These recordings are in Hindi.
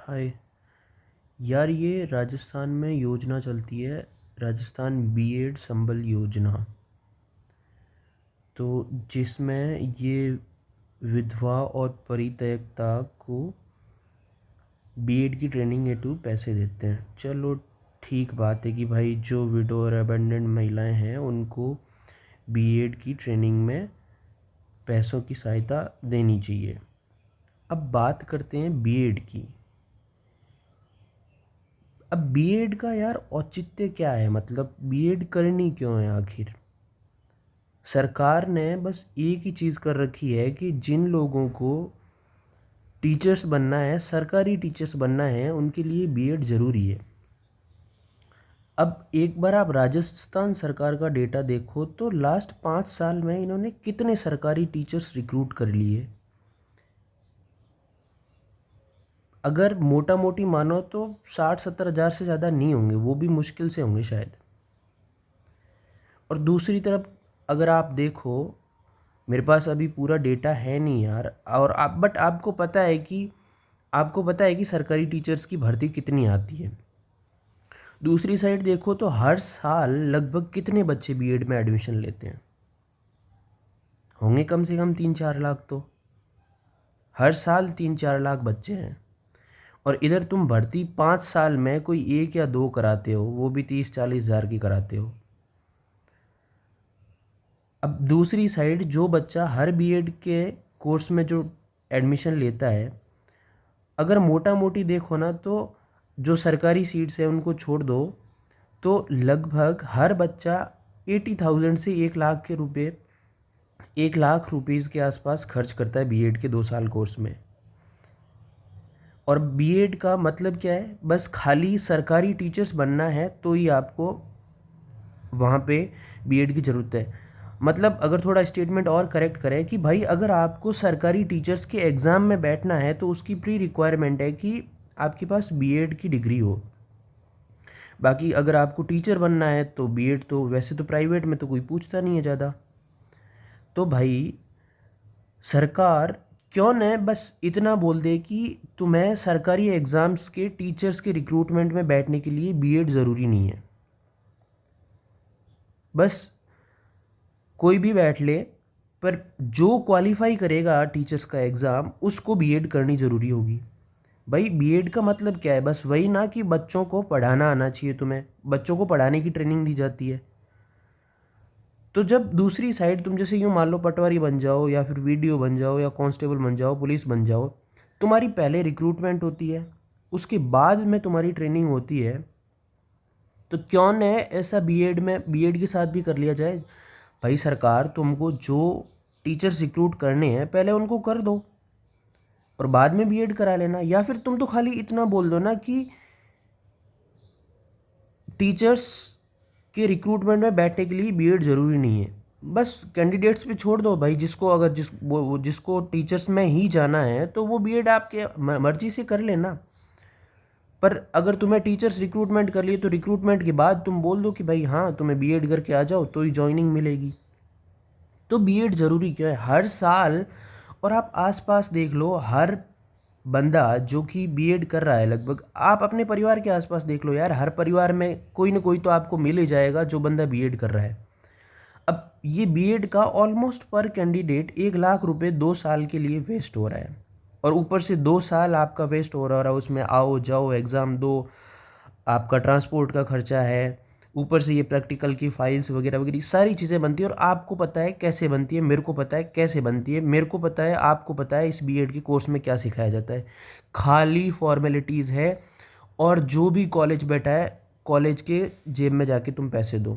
हाय यार, ये राजस्थान में योजना चलती है। राजस्थान बीएड संबल योजना। तो जिसमें ये विधवा और परित्यक्ता को बीएड की ट्रेनिंग हेतु पैसे देते हैं। चलो, ठीक बात है कि भाई जो विडो और अबेंडेंट महिलाएं हैं उनको बीएड की ट्रेनिंग में पैसों की सहायता देनी चाहिए। अब बात करते हैं बीएड की। अब बीएड का यार औचित्य क्या है, मतलब बीएड करनी क्यों है आखिर। सरकार ने बस एक ही चीज़ कर रखी है कि जिन लोगों को टीचर्स बनना है, सरकारी टीचर्स बनना है, उनके लिए बीएड ज़रूरी है। अब एक बार आप राजस्थान सरकार का डेटा देखो तो लास्ट 5 साल में इन्होंने कितने सरकारी टीचर्स रिक्रूट कर लिए। अगर मोटा मोटी मानो तो 60-70 हज़ार से ज़्यादा नहीं होंगे, वो भी मुश्किल से होंगे शायद। और दूसरी तरफ अगर आप देखो, मेरे पास अभी पूरा डेटा है नहीं यार, और आप बट आपको पता है कि सरकारी टीचर्स की भर्ती कितनी आती है। दूसरी साइड देखो तो हर साल लगभग कितने बच्चे बीएड में एडमिशन लेते हैं, होंगे कम से कम 3-4 लाख। तो हर साल 3-4 लाख बच्चे हैं, और इधर तुम भर्ती 5 साल में कोई एक या दो कराते हो, वो भी 30-40 हज़ार की कराते हो। अब दूसरी साइड जो बच्चा हर बीएड के कोर्स में जो एडमिशन लेता है, अगर मोटा मोटी देखो ना तो जो सरकारी सीट्स है उनको छोड़ दो तो लगभग हर बच्चा 80,000 से 1 लाख के रुपए 1 लाख रुपीज़ के आसपास खर्च करता है बीएड के 2 साल कोर्स में। और बीएड का मतलब क्या है, बस खाली सरकारी टीचर्स बनना है तो ही आपको वहाँ पे बीएड की ज़रूरत है। मतलब अगर थोड़ा स्टेटमेंट और करेक्ट करें कि भाई अगर आपको सरकारी टीचर्स के एग्ज़ाम में बैठना है तो उसकी प्री रिक्वायरमेंट है कि आपके पास बीएड की डिग्री हो। बाकी अगर आपको टीचर बनना है तो बीएड तो वैसे तो प्राइवेट में तो कोई पूछता नहीं है ज़्यादा। तो भाई सरकार क्यों न बस इतना बोल दे कि तुम्हें सरकारी एग्ज़ाम्स के टीचर्स के रिक्रूटमेंट में बैठने के लिए बीएड ज़रूरी नहीं है, बस कोई भी बैठ ले, पर जो क्वालिफाई करेगा टीचर्स का एग्ज़ाम उसको बीएड करनी ज़रूरी होगी। भाई बीएड का मतलब क्या है, बस वही ना कि बच्चों को पढ़ाना आना चाहिए, तुम्हें बच्चों को पढ़ाने की ट्रेनिंग दी जाती है। तो जब दूसरी साइड तुम जैसे यूँ मान लो पटवारी बन जाओ या फिर वीडियो बन जाओ या कांस्टेबल बन जाओ, पुलिस बन जाओ, तुम्हारी पहले रिक्रूटमेंट होती है, उसके बाद में तुम्हारी ट्रेनिंग होती है। तो क्यों न ऐसा बीएड के साथ भी कर लिया जाए। भाई सरकार तुमको जो टीचर्स रिक्रूट करने हैं पहले उनको कर दो और बाद में बीएड करा लेना, या फिर तुम तो खाली इतना बोल दो ना कि टीचर्स के रिक्रूटमेंट में बैठने के लिए बीएड ज़रूरी नहीं है। बस कैंडिडेट्स पे छोड़ दो भाई, जिसको अगर जिसको टीचर्स में ही जाना है तो वो बीएड आपके मर्जी से कर लेना। पर अगर तुम्हें टीचर्स रिक्रूटमेंट कर लिए तो रिक्रूटमेंट के बाद तुम बोल दो कि भाई हाँ तुम्हें बीएड करके आ जाओ तो ही जॉइनिंग मिलेगी। तो बीएड ज़रूरी क्यों है हर साल। और आप आसपास देख लो, हर बंदा जो कि बीएड कर रहा है, लगभग आप अपने परिवार के आसपास देख लो यार, हर परिवार में कोई ना कोई तो आपको मिल ही जाएगा जो बंदा बीएड कर रहा है। अब ये बीएड का ऑलमोस्ट पर कैंडिडेट 1 लाख रुपए 2 साल के लिए वेस्ट हो रहा है, और ऊपर से 2 साल आपका वेस्ट हो रहा है, उसमें आओ जाओ एग्ज़ाम दो, आपका ट्रांसपोर्ट का खर्चा है, ऊपर से ये प्रैक्टिकल की फाइल्स वगैरह वगैरह सारी चीज़ें बनती है। और आपको पता है कैसे बनती है, मेरे को पता है कैसे बनती है, मेरे को पता है आपको पता है इस बीएड के कोर्स में क्या सिखाया जाता है। खाली फॉर्मेलिटीज़ है, और जो भी कॉलेज बैठा है कॉलेज के जेब में जाके तुम पैसे दो।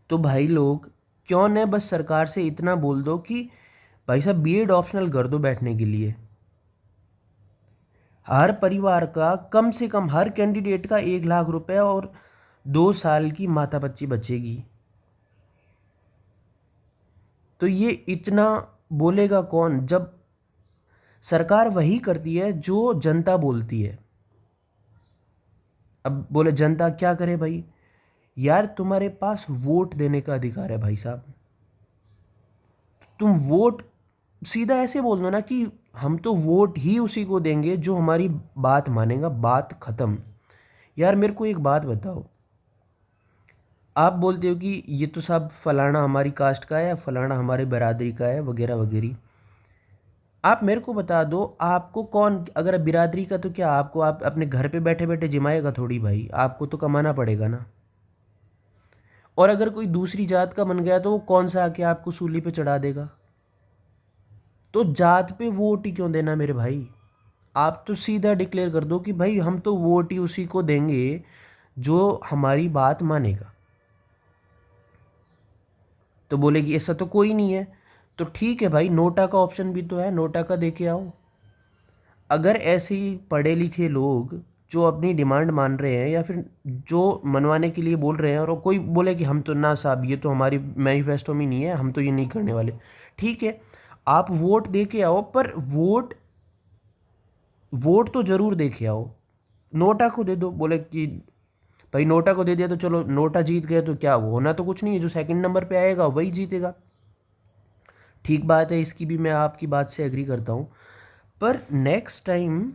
तो भाई लोग क्यों न बस सरकार से इतना बोल दो कि भाई साहब बीएड ऑप्शनल कर दो बैठने के लिए। हर परिवार का कम से कम हर कैंडिडेट का 1 लाख रुपए और 2 साल की माथा पच्ची बचेगी। तो ये इतना बोलेगा कौन, जब सरकार वही करती है जो जनता बोलती है। अब बोले जनता क्या करे भाई, यार तुम्हारे पास वोट देने का अधिकार है भाई साहब। तुम वोट सीधा ऐसे बोल दो ना कि हम तो वोट ही उसी को देंगे जो हमारी बात मानेगा, बात ख़त्म। यार मेरे को एक बात बताओ, आप बोलते हो कि ये तो सब फलाना हमारी कास्ट का है या फलाना हमारे बिरादरी का है वगैरह वगैरह। आप मेरे को बता दो, आपको कौन, अगर बिरादरी का तो क्या आपको, आप अपने घर पे बैठे बैठे जिमाएगा थोड़ी भाई, आपको तो कमाना पड़ेगा ना। और अगर कोई दूसरी जात का बन गया तो वो कौन सा आके आपको सूली पे चढ़ा देगा। तो जात पे वोट ही क्यों देना मेरे भाई। आप तो सीधा डिक्लेयर कर दो कि भाई हम तो वोट ही उसी को देंगे जो हमारी बात मानेगा। तो बोलेगी ऐसा तो कोई नहीं है, तो ठीक है भाई, नोटा का ऑप्शन भी तो है, नोटा का दे के आओ। अगर ऐसे ही पढ़े लिखे लोग जो अपनी डिमांड मान रहे हैं या फिर जो मनवाने के लिए बोल रहे हैं, और कोई बोले कि हम तो ना साहब ये तो हमारी मैनिफेस्टो में नहीं है, हम तो ये नहीं करने वाले, ठीक है, आप वोट दे के आओ, पर वोट वोट तो ज़रूर दे के आओ। नोटा को दे दो, बोले कि भाई नोटा को दे दिया तो चलो नोटा जीत गए, तो क्या वो होना तो कुछ नहीं है, जो सेकंड नंबर पे आएगा वही जीतेगा। ठीक बात है, इसकी भी मैं आपकी बात से एग्री करता हूँ। पर नेक्स्ट टाइम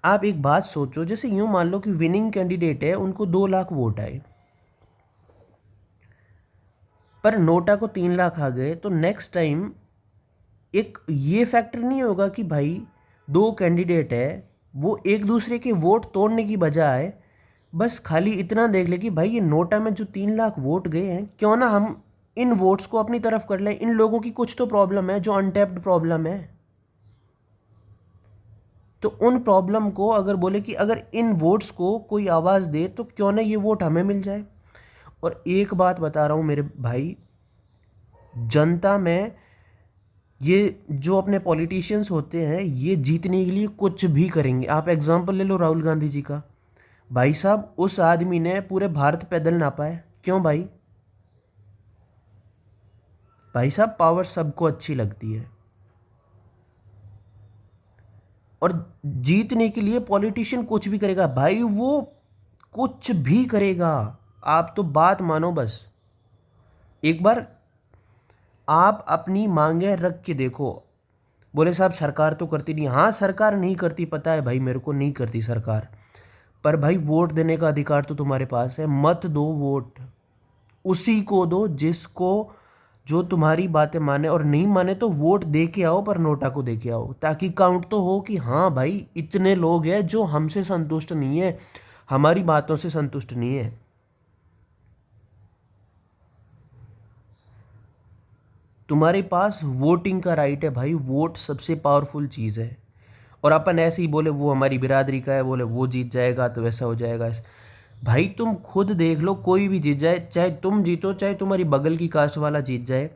आप एक बात सोचो, जैसे यूँ मान लो कि विनिंग कैंडिडेट है, उनको 2 लाख वोट आए, पर नोटा को 3 लाख आ गए, तो नेक्स्ट टाइम एक ये फैक्टर नहीं होगा कि भाई 2 कैंडिडेट है, वो एक दूसरे के वोट तोड़ने की बजाय बस खाली इतना देख ले कि भाई ये नोटा में जो 3 लाख वोट गए हैं, क्यों ना हम इन वोट्स को अपनी तरफ कर लें, इन लोगों की कुछ तो प्रॉब्लम है जो अनटैप्ड प्रॉब्लम है। तो उन प्रॉब्लम को अगर बोले कि अगर इन वोट्स को कोई आवाज़ दे तो क्यों ना ये वोट हमें मिल जाए। और एक बात बता रहा हूँ मेरे भाई, जनता में ये जो अपने पॉलिटिशियंस होते हैं, ये जीतने के लिए कुछ भी करेंगे। आप एग्जांपल ले लो राहुल गांधी जी का, भाई साहब उस आदमी ने पूरे भारत पैदल नापा है, क्यों भाई। भाई साहब पावर सबको अच्छी लगती है, और जीतने के लिए पॉलिटिशियन कुछ भी करेगा भाई, वो कुछ भी करेगा। आप तो बात मानो बस, एक बार आप अपनी मांगे रख के देखो। बोले साहब सरकार तो करती नहीं, हाँ सरकार नहीं करती, पता है भाई मेरे को नहीं करती सरकार, पर भाई वोट देने का अधिकार तो तुम्हारे पास है। मत दो वोट, उसी को दो जिसको, जो तुम्हारी बातें माने, और नहीं माने तो वोट दे के आओ, पर नोटा को दे के आओ, ताकि काउंट तो हो कि हाँ भाई इतने लोग हैं जो हमसे संतुष्ट नहीं है, हमारी बातों से संतुष्ट नहीं है। तुम्हारे पास वोटिंग का राइट है भाई, वोट सबसे पावरफुल चीज़ है। और अपन ऐसे ही बोले वो हमारी बिरादरी का है, बोले वो जीत जाएगा तो वैसा हो जाएगा भाई तुम खुद देख लो, कोई भी जीत जाए, चाहे तुम जीतो चाहे तुम्हारी बगल की कास्ट वाला जीत जाए,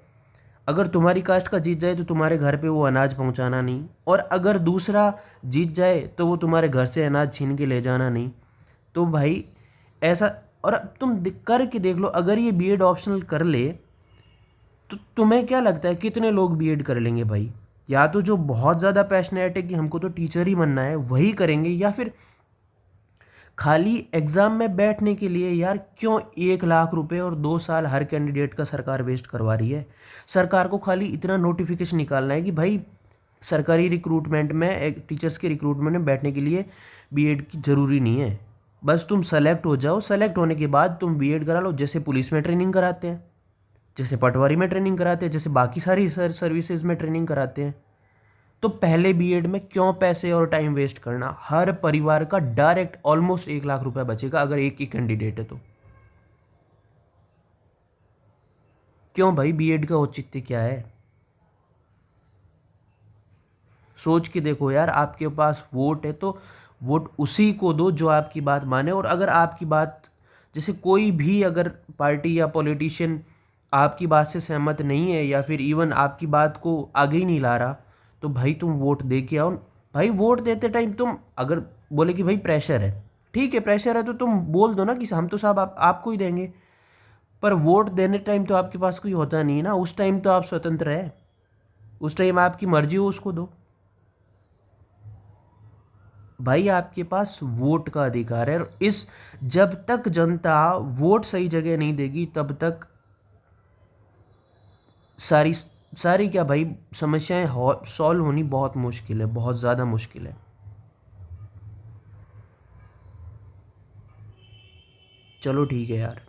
अगर तुम्हारी कास्ट का जीत जाए तो तुम्हारे घर पे वो अनाज पहुंचाना नहीं, और अगर दूसरा जीत जाए तो वो तुम्हारे घर से अनाज छीन के ले जाना नहीं। तो भाई ऐसा, और अब तुम करके देख लो, अगर ये बीएड ऑप्शनल कर ले तो तुम्हें क्या लगता है कितने लोग बीएड कर लेंगे भाई। या तो जो बहुत ज़्यादा पैशनेट है कि हमको तो टीचर ही बनना है वही करेंगे, या फिर खाली एग्ज़ाम में बैठने के लिए यार क्यों 1 लाख रुपए और 2 साल हर कैंडिडेट का सरकार वेस्ट करवा रही है। सरकार को खाली इतना नोटिफिकेशन निकालना है कि भाई सरकारी रिक्रूटमेंट में, एक टीचर्स के रिक्रूटमेंट में बैठने के लिए बीएड की ज़रूरी नहीं है, बस तुम सेलेक्ट हो जाओ, सेलेक्ट होने के बाद तुम बीएड करा लो, जैसे पुलिस में ट्रेनिंग कराते हैं, जैसे पटवारी में ट्रेनिंग कराते हैं, जैसे बाकी सारी सर्विसेज में ट्रेनिंग कराते हैं। तो पहले बीएड में क्यों पैसे और टाइम वेस्ट करना। हर परिवार का डायरेक्ट ऑलमोस्ट 1 लाख रुपए बचेगा अगर एक ही कैंडिडेट है तो। क्यों भाई, बीएड का औचित्य क्या है। सोच के देखो यार, आपके पास वोट है तो वोट उसी को दो जो आपकी बात माने। और अगर आपकी बात, जैसे कोई भी अगर पार्टी या पॉलिटिशियन आपकी बात से सहमत नहीं है या फिर इवन आपकी बात को आगे ही नहीं ला रहा, तो भाई तुम वोट दे के आओ। भाई वोट देते टाइम तुम अगर बोले कि भाई प्रेशर है, ठीक है प्रेशर है तो तुम बोल दो ना कि हम तो साहब आपको ही देंगे, पर वोट देने टाइम तो आपके पास कोई होता नहीं ना, उस टाइम तो आप स्वतंत्र है, उस टाइम आपकी मर्जी हो उसको दो। भाई आपके पास वोट का अधिकार है, और इस जब तक जनता वोट सही जगह नहीं देगी तब तक सारी सारी क्या भाई, समस्याएं सॉल्व होनी बहुत मुश्किल है, बहुत ज़्यादा मुश्किल है। चलो ठीक है यार।